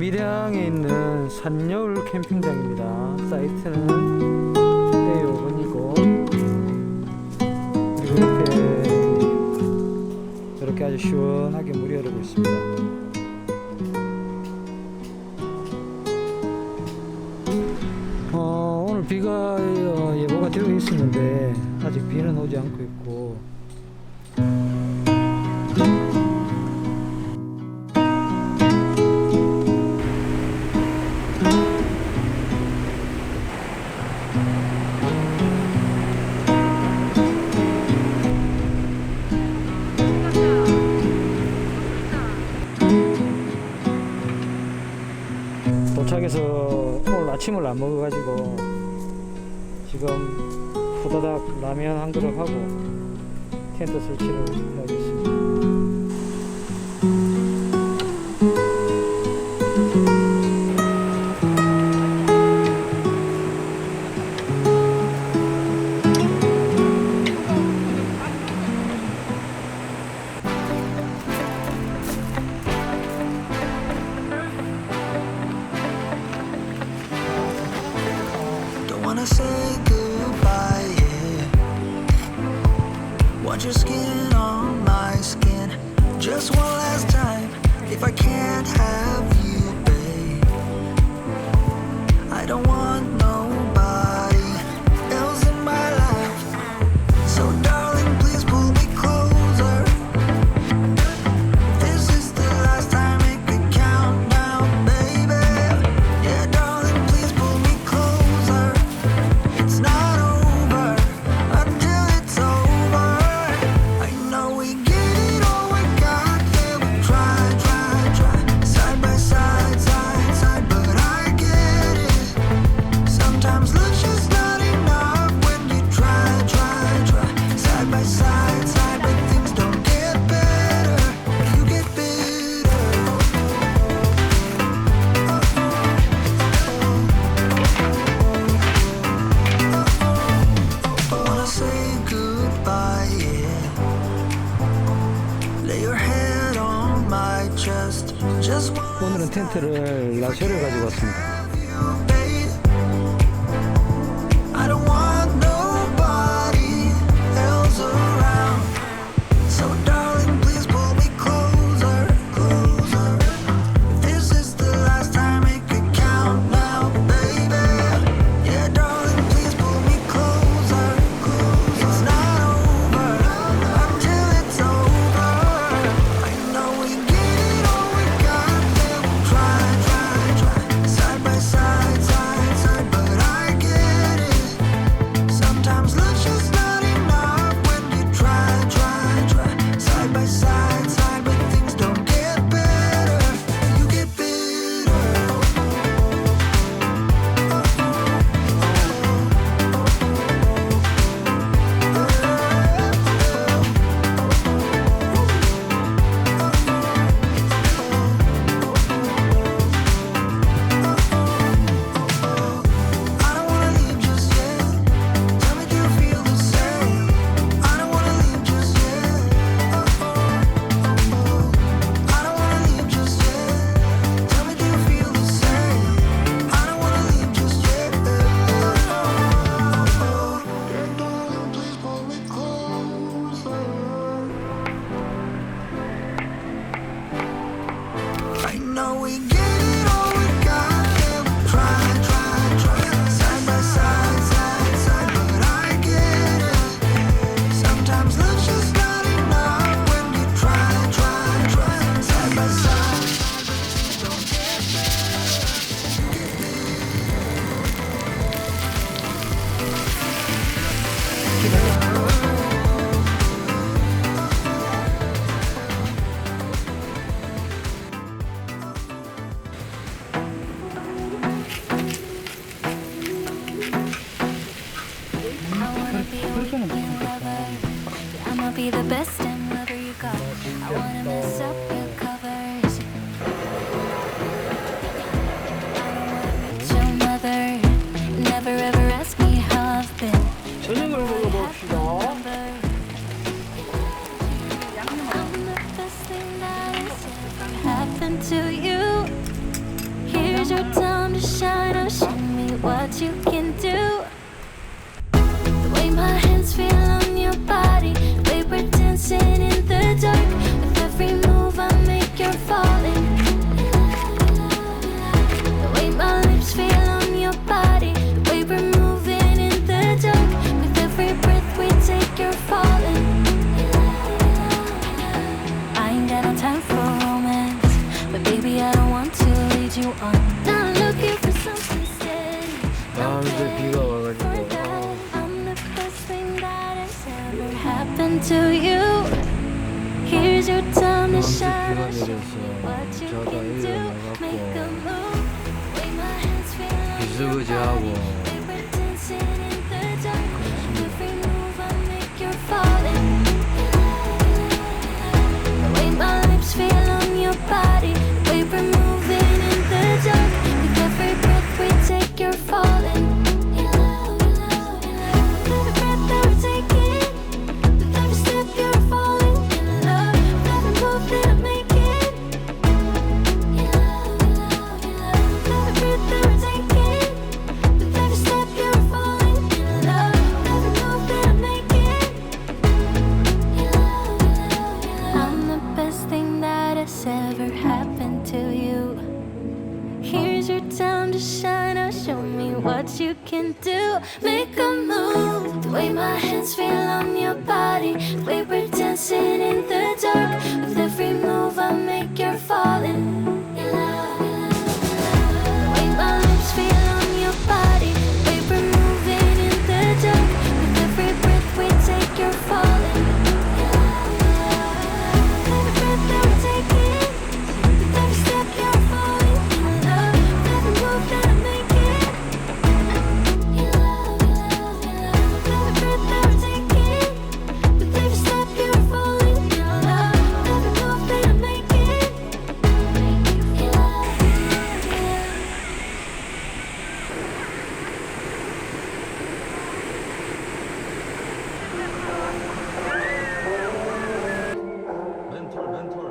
밀양에 있는 산여울 캠핑장입니다. 사이트는 A5번이고, 그리고 이렇게 아주 시원하게 물이 흐르고 있습니다. 오늘 비가 예보가 되어 있었는데 아직 비는 오지 않고 있고, 도착해서 오늘 아침을 안 먹어가지고 지금 후다닥 라면 한 그릇 하고 텐트 설치를 하겠습니다. Say goodbye, yeah. Want your skin on my skin. Just one last time. If I can't have you, babe, I don't want nobody else in my life. So darling, please pull me closer. This is the last time it could count now, baby. Yeah, darling, please pull me closer. It's not over until it's over. I know we get it all we got. Yeah, we try, side by side, side, but I get it. Sometimes love's just not enough when you try, side by side, but things don't get better. You get bitter. I wanna say goodbye, yeah. Lay your head on my chest. Just wanna 오늘은 텐트를 라쉐를 가지고 왔습니다. have you, babe. I don't want nobody else around. So darling, please pull me closer, closer. This is the last time it could count now, baby. Yeah, darling, please pull me closer, closer. It's not over until it's over. I know we get it all we got. Yeah, we try, side by side, side, but I get it. Sometimes love's just not enough when you try, side by side, but things don't get better. You get bitter. I don't wanna leave just yet. Tell me, do you feel the same? I don't wanna leave just yet. I don't wanna leave just yet. Tell me, do you feel the same? I don't wanna leave just yet. Darling, please pull me closer. I know we get it all we got. Yeah, we try, side by side, side, but I get it. Sometimes love's just not enough when you try, side by side. Don't get I'ma be the best and lover you got. I wanna mess up your covers. I don't wanna meet your mother. Never ever ask me how I've been. 저녁을 먹어봅시다. I'm the best thing that has ever happened to you. what you can do. The way my hands feel on your body, the way we're dancing in the dark. With every move I make, you're falling. The way my lips feel on your body, the way we're moving in the dark. With every breath we take, you're falling. I ain't got no time for romance, but baby I don't want to lead you on. Not looking for something steady. 이제 비가 와가지고 I'm the best thing that has ever happened to you. Here's your time to shine. I'll show you what you can do. Make a move. Way my hands feel on your body. Way we're dancing in the dark. Every move I make, you're falling. The way my lips feel on your body. The way we're moving in the dark. With every breath we take, you're falling. Every breath that we're taking, with every step you're falling in love. With every move that I'm making, every breath that we're taking, with every step you're falling in love. With every move that I'm making, I'm the best thing that has ever happened to you. Here's your time to shine. Now show me what you can do. Make a move. The way my hands feel on your body, the way we're dancing in the dark. With every move I make, you're falling. The way my lips feel on your body, the way we're moving in the dark. With every breath we take, you're falling. Every breath that we're taking, with every step you're falling in love. With every move that I'm making, every breath that we're taking, with every step you're falling in love. With every move that I'm making,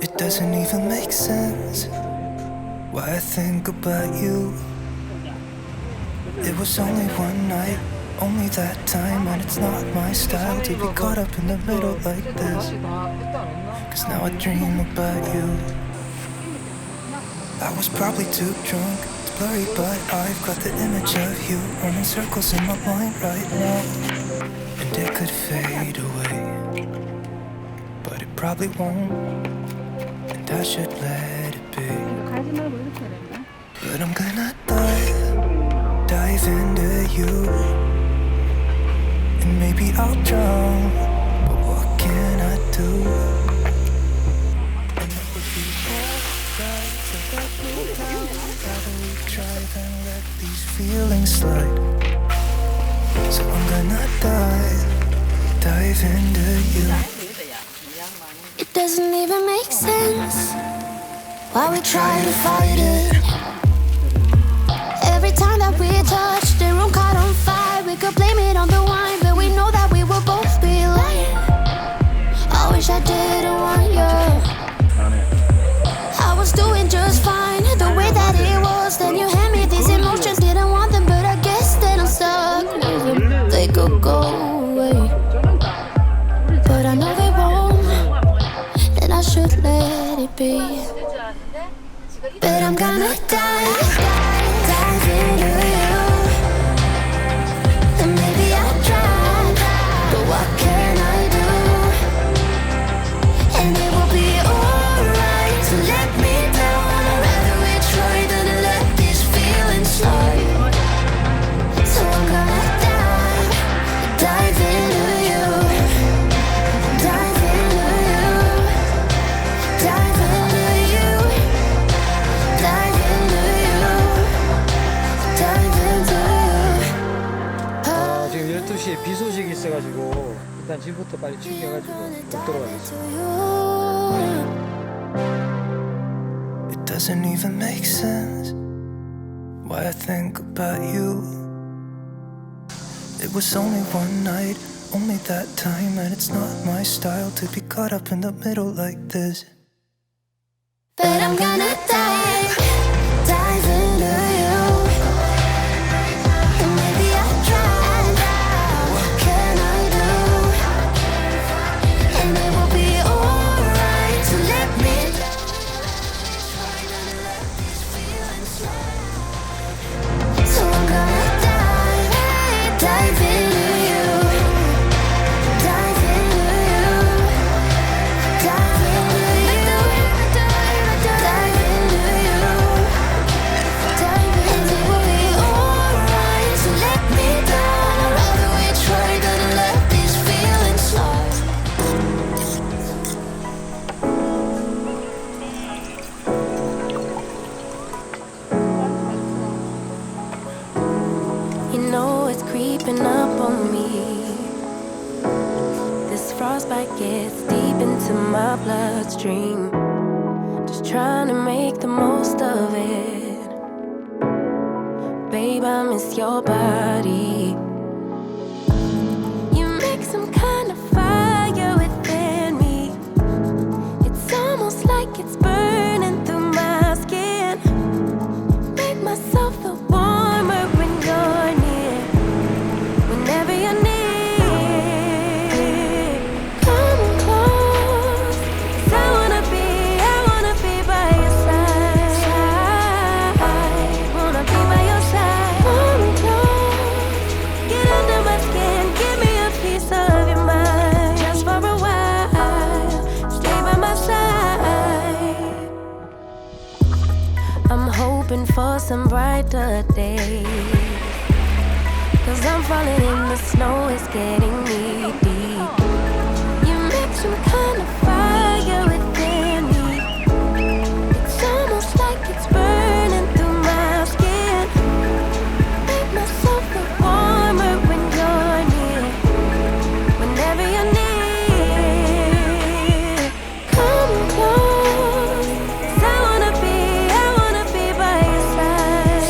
It doesn't even make sense why I think about you. It was only one night, only that time, and it's not my style to be caught up in the middle like this. Cause now I dream about you. I was probably too drunk, it's blurry, but I've got the image of you running circles in my mind right now. And it could fade away, but it probably won't. And I should let it be. But I'm gonna dive into you. And maybe I'll drown, but what can I do? And it would be alright to let me down. Rather we drive and let these feelings slide. So I'm gonna dive into you. it doesn't even make sense why we try to fight it. Every time that we touch, the room caught on fire. We could blame it on the wine, but we know that we will both be lying. I wish I didn't want you. I was doing just fine, the way that it was. Then you hand me these emotions, didn't want them, but I guess that I'm stuck with them. They could go away, but I know they won't. Then I should let it be. But I'm gonna dive into you. And maybe I'll try, but what can I do? And it will be alright to let me down. I'd rather we try than to let these feelings slide. So I'm gonna dive into you. Dive into you. Dive into you. Dive into you. Dive into you. 지금 12시에 비 소식이 있어가지고 일단 짐부터 빨리 챙겨가지고 못 들어가겠습니다. It doesn't even make sense why I think about you. It was only one night, only that time, and it's not my style to be caught up in the middle like this. But I'm gonna dive into you. And You know it's creeping up on me. This frostbite gets deep into my bloodstream. Just trying to make the most of it. Babe, I miss your body. You make some kind of fire within me. It's almost like it's burning through my skin. Make myself feel warmer when you're near. Whenever you're near, come close. 'Cause I wanna be by your side. Wanna be by your side. Come close. Get under my skin. Give me a piece of your mind. Just for a while. Stay by my side. I'm hoping for some brighter days. 'Cause I'm falling in the snow, it's getting me deep. You make some kind of fire within me. It's almost like it's burning through my skin. Make myself feel warmer when you're near. Whenever you're near, come close. 'Cause I wanna be by your side.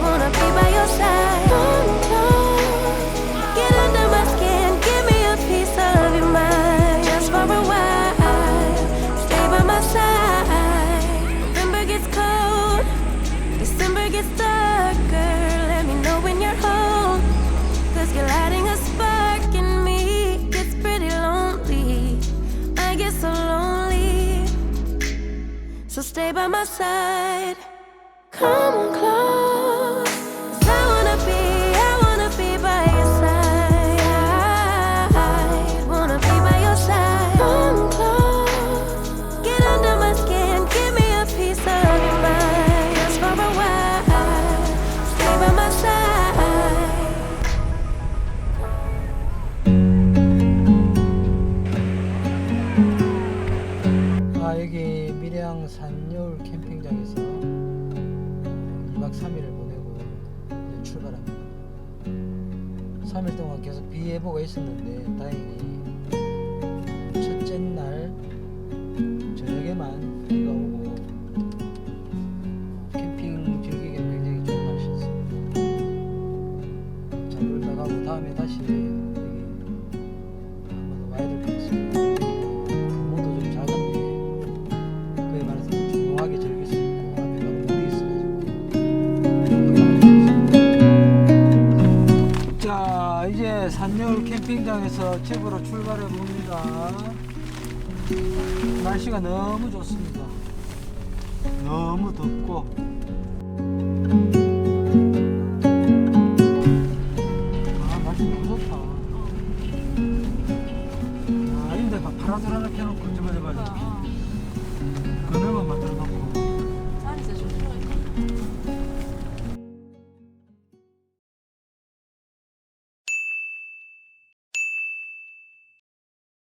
Wanna be by your side. Come close. Get under my skin. Give me a piece of your mind. Just for a while. Stay by my side. November gets cold. December gets darker. Let me know when you're home. 'Cause you're lighting a spark in me. Gets pretty lonely. I get so lonely. So stay by my side. Come close. 'Cause I wanna be by your side. Wanna be by your side. Come close. Get under my skin. Give me a piece of your mind. Just for a while. Stay by my side. 여기 밀양 산여울 캠핑장에서 2박 3일을 보내고 이제 출발합니다. 3일 동안 계속 비 예보가 있었는데 다행히 첫째 날 저녁에만 비가 오고 캠핑 즐기기엔 굉장히 좋은 날씨였습니다. 잘 놀다 가고 다음에 다시 여기 한번 와야 될 것 같습니다. 규모도 좀 작은데 그에 반해서 조용하게 즐길 수 있고 앞에 바로 물이 있어가지고. 자, 이제 산여울 캠핑장에서 집으로 출발해 봅니다. 날씨가 너무 좋습니다. 너무 덥고